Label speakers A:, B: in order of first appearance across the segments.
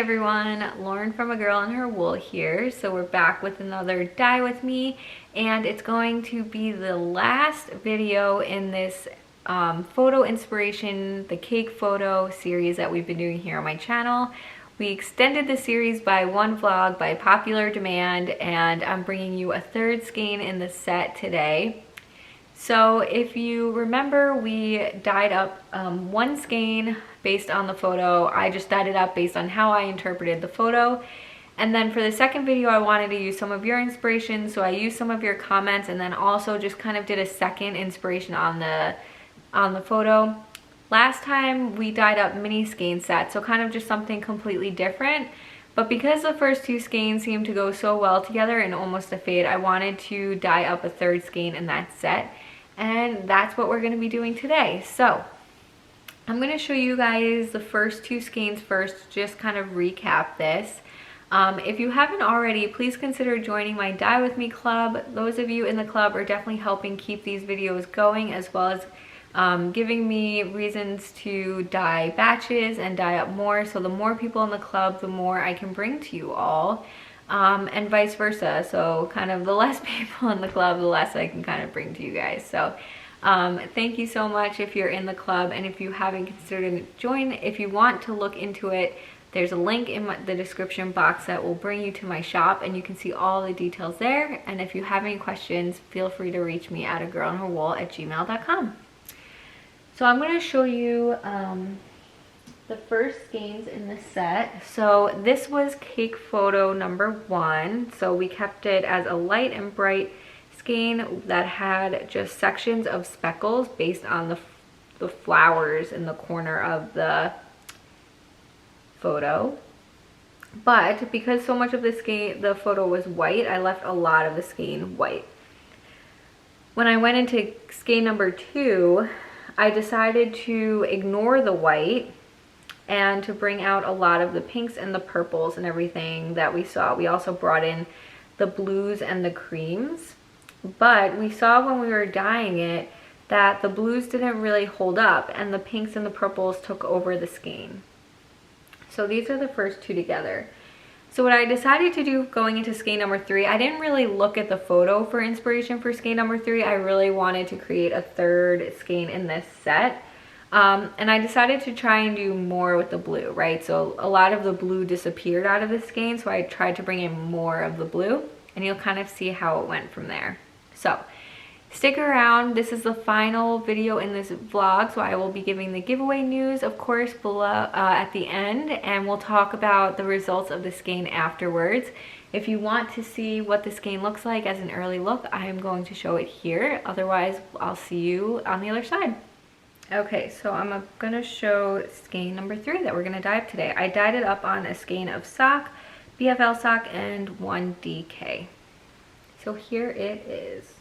A: everyone, Lauren from A Girl and Her Wool here. So we're back with another dye with me, and it's going to be the last video in this photo inspiration, the cake photo series that we've been doing here on my channel. We extended the series by one vlog by popular demand, and I'm bringing you a third skein in the set today. So if you remember, we dyed up one skein based on the photo. I just dyed it up based on how I interpreted the photo. And then for the second video, I wanted to use some of your inspiration, so I used some of your comments and then also just kind of did a second inspiration on the photo. Last time we dyed up mini skein sets, so kind of just something completely different. But because the first two skeins seemed to go so well together and almost a fade, I wanted to dye up a third skein in that set. And that's what we're going to be doing today. So I'm going to show you guys the first two skeins first, just kind of recap this. If you haven't already, please consider joining my Dye With Me club. Those of you in the club are definitely helping keep these videos going, as well as giving me reasons to dye batches and dye up more. So the more people in the club, the more I can bring to you all. And vice versa. So kind of the less people in the club, the less I can kind of bring to you guys. So thank you so much if you're in the club, and if you haven't considered join, if you want to look into it, there's a link in the description box that will bring you to my shop, and you can see all the details there. And if you have any questions, feel free to reach me at agirlandherwool@gmail.com. So I'm going to show you the first skeins in the set. So this was cake photo number 1. So we kept it as a light and bright skein that had just sections of speckles based on the flowers in the corner of the photo. But because so much of the photo was white, I left a lot of the skein white. When I went into skein number 2, I decided to ignore the white and to bring out a lot of the pinks and the purples and everything that we saw. We also brought in the blues and the creams, but we saw when we were dyeing it that the blues didn't really hold up and the pinks and the purples took over the skein. So these are the first two together. So what I decided to do going into skein number 3, I didn't really look at the photo for inspiration for skein number 3. I really wanted to create a third skein in this set. And I decided to try and do more with the blue, right? So a lot of the blue disappeared out of the skein, so I tried to bring in more of the blue, and you'll kind of see how it went from there. So stick around. This is the final video in this vlog, so I will be giving the giveaway news, of course, below at the end, and we'll talk about the results of the skein afterwards. If you want to see what the skein looks like as an early look, I am going to show it here. Otherwise, I'll see you on the other side. Okay, so I'm gonna show skein number 3 that we're gonna dye up today. I dyed it up on a skein of sock, BFL sock, and 1 DK. So here it is.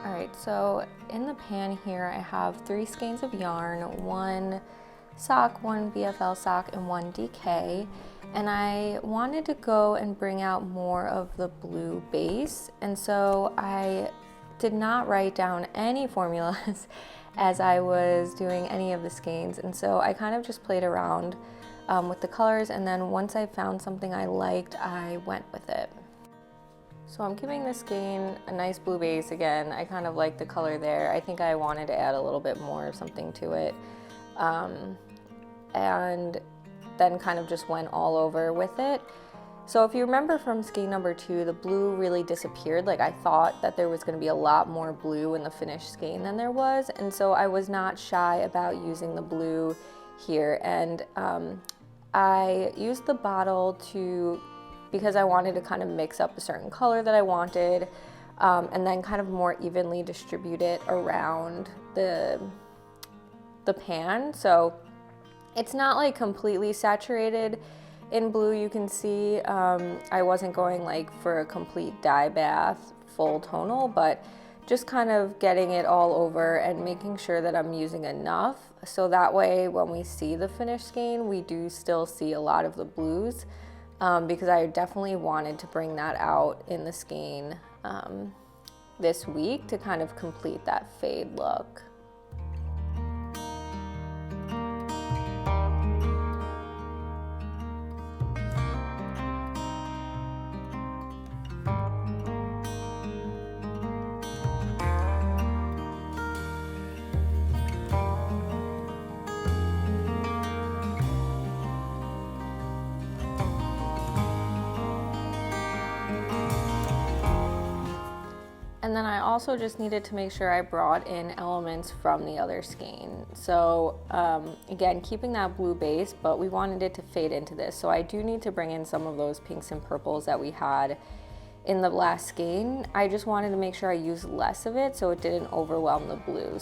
A: Alright, so in the pan here I have 3 skeins of yarn, 1 sock, 1 BFL sock, and 1 DK. And I wanted to go and bring out more of the blue base, and so I did not write down any formulas as I was doing any of the skeins, and so I kind of just played around with the colors, and then once I found something I liked, I went with it. So I'm giving this skein a nice blue base again. I kind of like the color there. I think I wanted to add a little bit more of something to it. And then kind of just went all over with it. So if you remember from skein number 2, the blue really disappeared. Like I thought that there was going to be a lot more blue in the finished skein than there was, and so I was not shy about using the blue here. And I used the bottle because I wanted to kind of mix up a certain color that I wanted, and then kind of more evenly distribute it around the pan. So it's not like completely saturated in blue, you can see. I wasn't going like for a complete dye bath full tonal, but just kind of getting it all over and making sure that I'm using enough, so that way when we see the finished skein, we do still see a lot of the blues, because I definitely wanted to bring that out in the skein this week to kind of complete that fade look. And then I also just needed to make sure I brought in elements from the other skein. So again, keeping that blue base, but we wanted it to fade into this. So I do need to bring in some of those pinks and purples that we had in the last skein. I just wanted to make sure I used less of it so it didn't overwhelm the blue.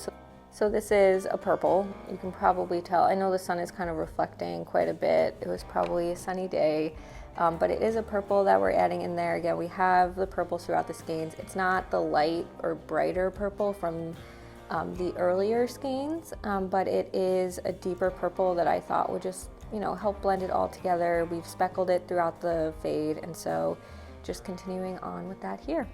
A: So this is a purple. You can probably tell. I know the sun is kind of reflecting quite a bit. It was probably a sunny day. But it is a purple that we're adding in there. Again, we have the purples throughout the skeins. It's not the light or brighter purple from the earlier skeins, but it is a deeper purple that I thought would just, you know, help blend it all together. We've speckled it throughout the fade, and so just continuing on with that here.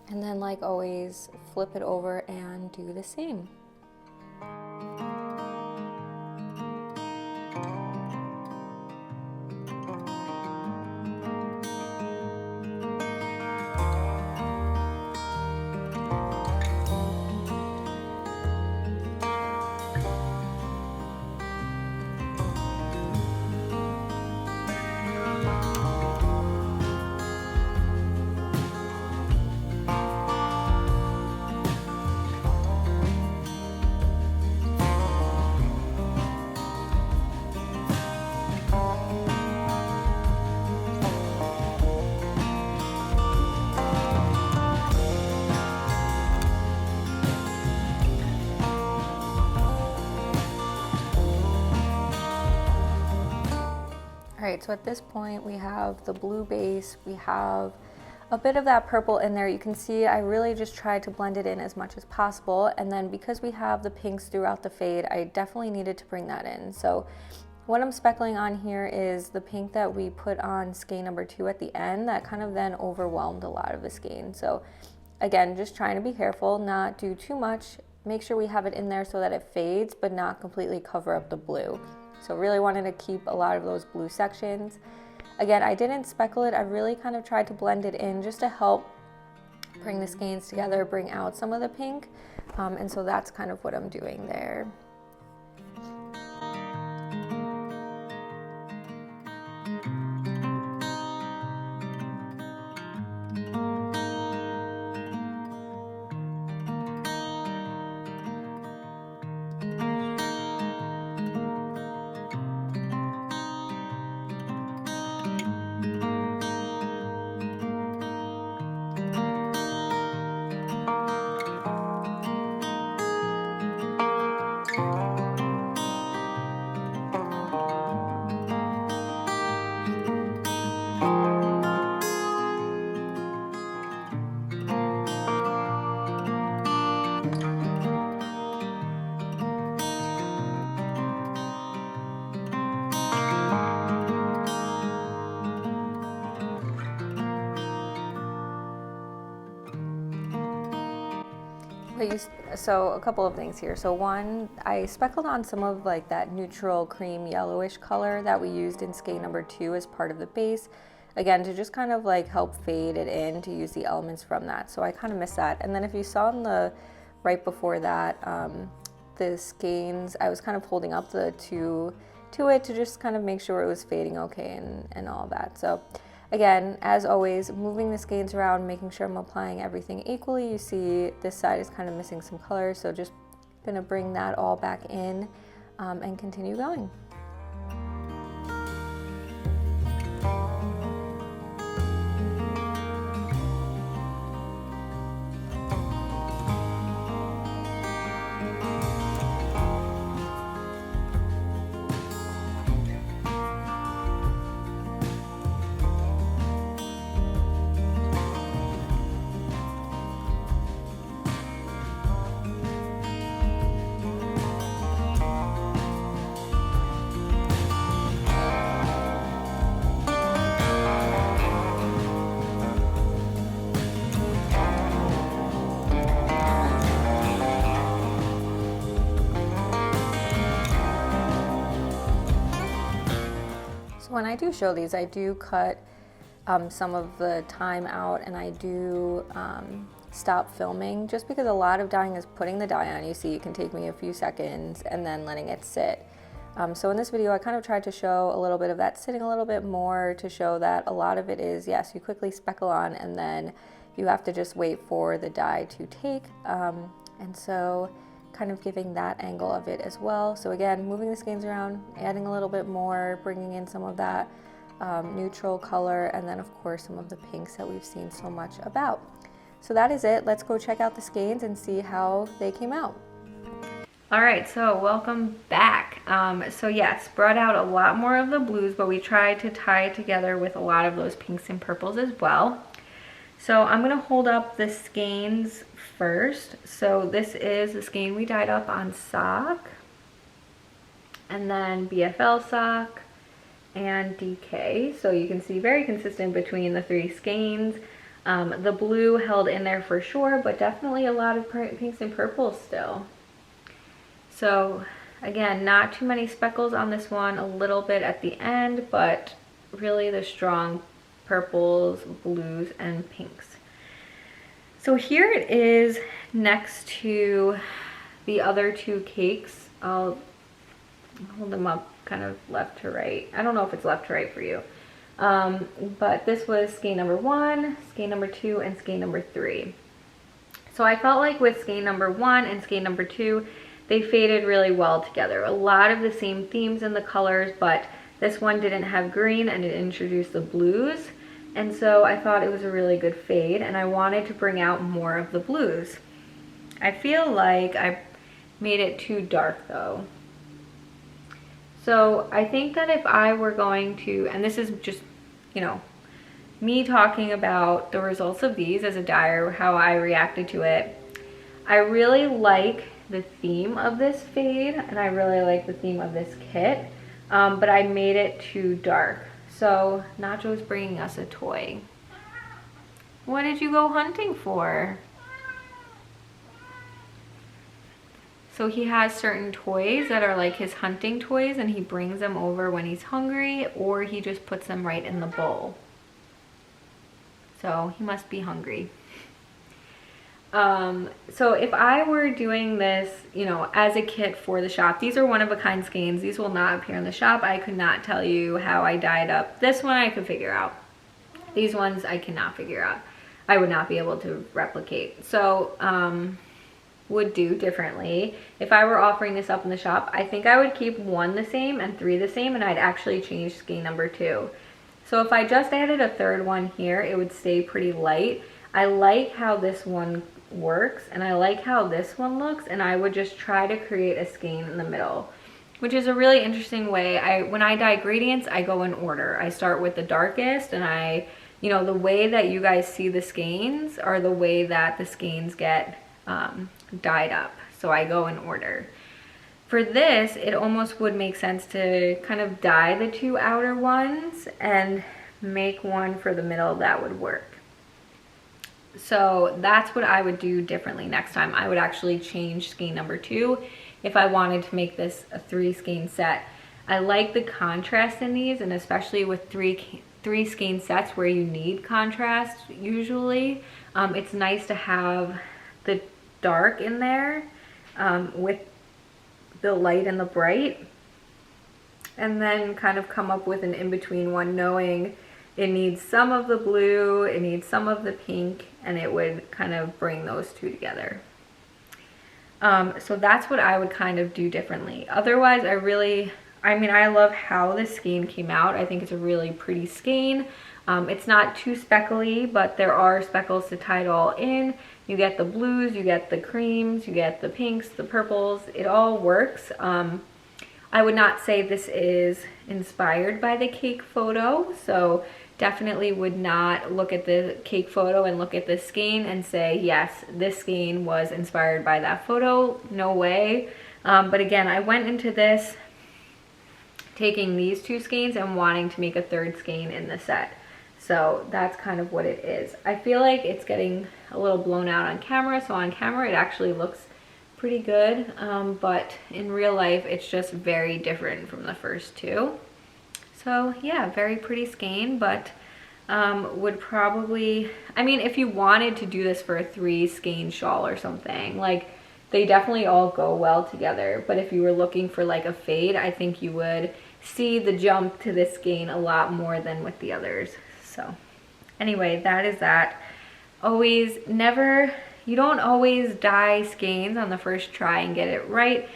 A: And then, like always, flip it over and do the same. All right, so at this point we have the blue base, we have a bit of that purple in there. You can see I really just tried to blend it in as much as possible, and then because we have the pinks throughout the fade, I definitely needed to bring that in. So what I'm speckling on here is the pink that we put on skein number 2 at the end that kind of then overwhelmed a lot of the skein. So again, just trying to be careful, not do too much, make sure we have it in there so that it fades but not completely cover up the blue. So really wanted to keep a lot of those blue sections. Again, I didn't speckle it. I really kind of tried to blend it in just to help bring the skeins together, bring out some of the pink. And so that's kind of what I'm doing there. So a couple of things here. So one, I speckled on some of like that neutral cream yellowish color that we used in skein number 2 as part of the base. Again, to just kind of like help fade it in, to use the elements from that. So I kind of missed that. And then if you saw in the right before that, the skeins, I was kind of holding up the two to it to just kind of make sure it was fading okay and all that. So again, as always, moving the skeins around, making sure I'm applying everything equally. You see this side is kind of missing some color, so just gonna bring that all back in and continue going. when I do show these, I do cut some of the time out, and I do stop filming just because a lot of dyeing is putting the dye on. You see, it can take me a few seconds and then letting it sit. So in this video, I kind of tried to show a little bit of that sitting a little bit more, to show that a lot of it is, yes, you quickly speckle on and then you have to just wait for the dye to take. And so kind of giving that angle of it as well. So again, moving the skeins around, adding a little bit more, bringing in some of that neutral color, and then of course some of the pinks that we've seen so much about. So that is it. Let's go check out the skeins and see how they came out. All right, so welcome back. So yes, brought out a lot more of the blues, but we tried to tie it together with a lot of those pinks and purples as well. So I'm gonna hold up the skeins first. So this is the skein we dyed up on sock, and then BFL sock, and DK. So you can see very consistent between the three skeins. The blue held in there for sure, but definitely a lot of pinks and purples still. So again, not too many speckles on this one, a little bit at the end, but really the strong purples, blues, and pinks. So here it is next to the other two cakes. I'll hold them up kind of left to right. I don't know if it's left to right for you. But this was skein number 1, skein number 2, and skein number 3. So I felt like with skein number 1 and skein number 2, they faded really well together. A lot of the same themes in the colors, but this one didn't have green and it introduced the blues. And so I thought it was a really good fade, and I wanted to bring out more of the blues. I feel like I made it too dark though. So I think that if I were going to, and this is just, you know, me talking about the results of these as a dyer, how I reacted to it, I really like the theme of this fade, and I really like the theme of this kit, but I made it too dark. So Nacho's bringing us a toy. What did you go hunting for? So he has certain toys that are like his hunting toys, and he brings them over when he's hungry, or he just puts them right in the bowl. So he must be hungry. So if I were doing this, you know, as a kit for the shop, these are one-of-a-kind skeins. These will not appear in the shop. I could not tell you how I dyed up. This one I could figure out. These ones I cannot figure out. I would not be able to replicate. So, would do differently. If I were offering this up in the shop, I think I would keep 1 the same and 3 the same, and I'd actually change skein number 2. So if I just added a third one here, it would stay pretty light. I like how this one works, and I like how this one looks, and I would just try to create a skein in the middle, which is a really interesting way. When I dye gradients, I go in order. I start with the darkest, and you know, the way that you guys see the skeins are the way that the skeins get dyed up. So I go in order. For this, it almost would make sense to kind of dye the 2 outer ones and make one for the middle that would work. So that's what I would do differently next time. I would actually change skein number 2 if I wanted to make this a 3 skein set. I like the contrast in these, and especially with three skein sets where you need contrast usually. It's nice to have the dark in there with the light and the bright, and then kind of come up with an in-between one, knowing it needs some of the blue, it needs some of the pink, and it would kind of bring those two together. So that's what I would kind of do differently. Otherwise, I love how this skein came out. I think it's a really pretty skein. It's not too speckly, but there are speckles to tie it all in. You get the blues, you get the creams, you get the pinks, the purples. It all works. I would not say this is inspired by the cake photo, so definitely would not look at the cake photo and look at this skein and say, yes, this skein was inspired by that photo. No way. But again, I went into this taking these 2 skeins and wanting to make a 3rd skein in the set. So that's kind of what it is. I feel like it's getting a little blown out on camera, so on camera it actually looks pretty good, but in real life it's just very different from the first 2. So yeah, very pretty skein, but would probably, I mean, if you wanted to do this for a 3 skein shawl or something, like they definitely all go well together. But if you were looking for like a fade, I think you would see the jump to this skein a lot more than with the others. So anyway, that is that. Always, never, you don't always dye skeins on the first try and get it right.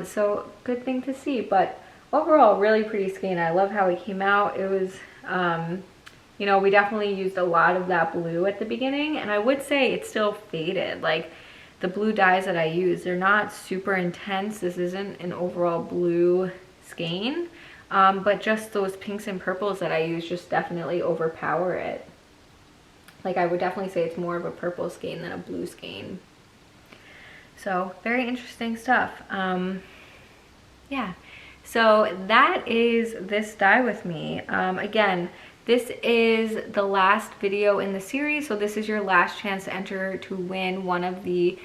A: So good thing to see, but overall really pretty skein. I love how it came out. It was, you know, we definitely used a lot of that blue at the beginning, and I would say it's still faded. Like the blue dyes that I use, they're not super intense. This isn't an overall blue skein, but just those pinks and purples that I use just definitely overpower it. Like I would definitely say it's more of a purple skein than a blue skein. So very interesting stuff. Yeah, so that is this dye with me. Again, this is the last video in the series, so this is your last chance to enter to win one of the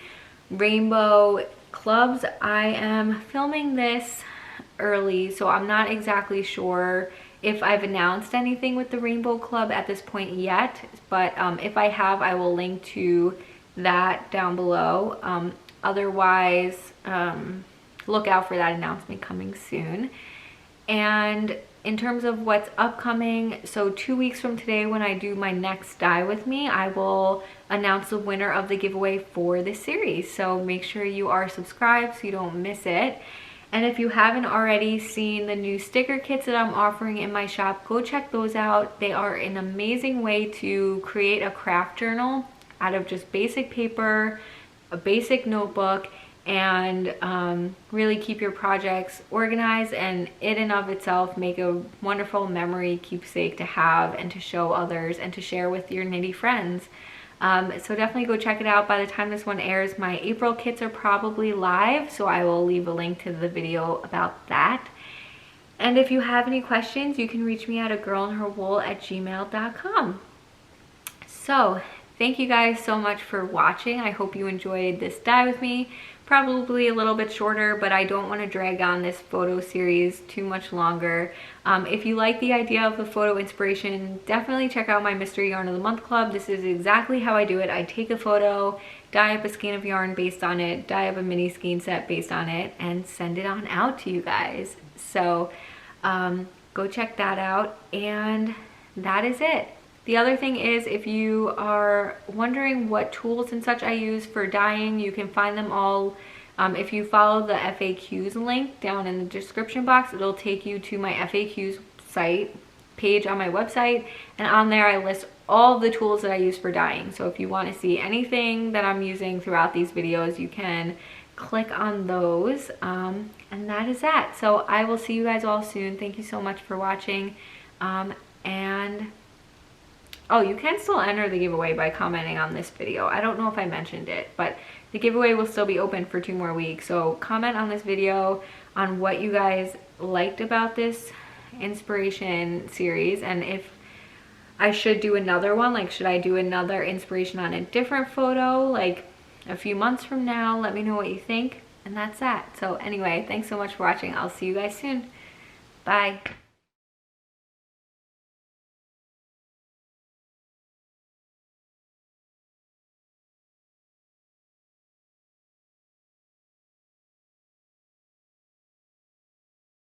A: rainbow clubs. I am filming this early, so I'm not exactly sure if I've announced anything with the rainbow club at this point yet, but if I have, I will link to that down below. Otherwise, look out for that announcement coming soon. And in terms of what's upcoming, so 2 weeks from today when I do my next dye with me, I will announce the winner of the giveaway for this series. So make sure you are subscribed so you don't miss it. And if you haven't already seen the new sticker kits that I'm offering in my shop, go check those out. They are an amazing way to create a craft journal out of just basic paper, a basic notebook, and really keep your projects organized, and it in of itself make a wonderful memory keepsake to have and to show others and to share with your knitty friends. So definitely go check it out. By the time this one airs, my April kits are probably live, so I will leave a link to the video about that. And if you have any questions, you can reach me at agirlandherwool@gmail.com. So thank you guys so much for watching. I hope you enjoyed this dye with me. Probably a little bit shorter, but I don't want to drag on this photo series too much longer. If you like the idea of the photo inspiration, definitely check out my Mystery Yarn of the Month Club. This is exactly how I do it. I take a photo, dye up a skein of yarn based on it, dye up a mini skein set based on it, and send it on out to you guys. So go check that out, and that is it. The other thing is, if you are wondering what tools and such I use for dyeing, you can find them all. If you follow the FAQs link down in the description box, it'll take you to my FAQs site page on my website, and on there I list all the tools that I use for dyeing. So if you want to see anything that I'm using throughout these videos, you can click on those, and that is that. So I will see you guys all soon. Thank you so much for watching, and oh, you can still enter the giveaway by commenting on this video. I don't know if I mentioned it, but the giveaway will still be open for 2 more weeks. So comment on this video on what you guys liked about this inspiration series, and if I should do another one, like should I do another inspiration on a different photo like a few months from now. Let me know what you think, and that's that. So anyway, thanks so much for watching. I'll see you guys soon. Bye.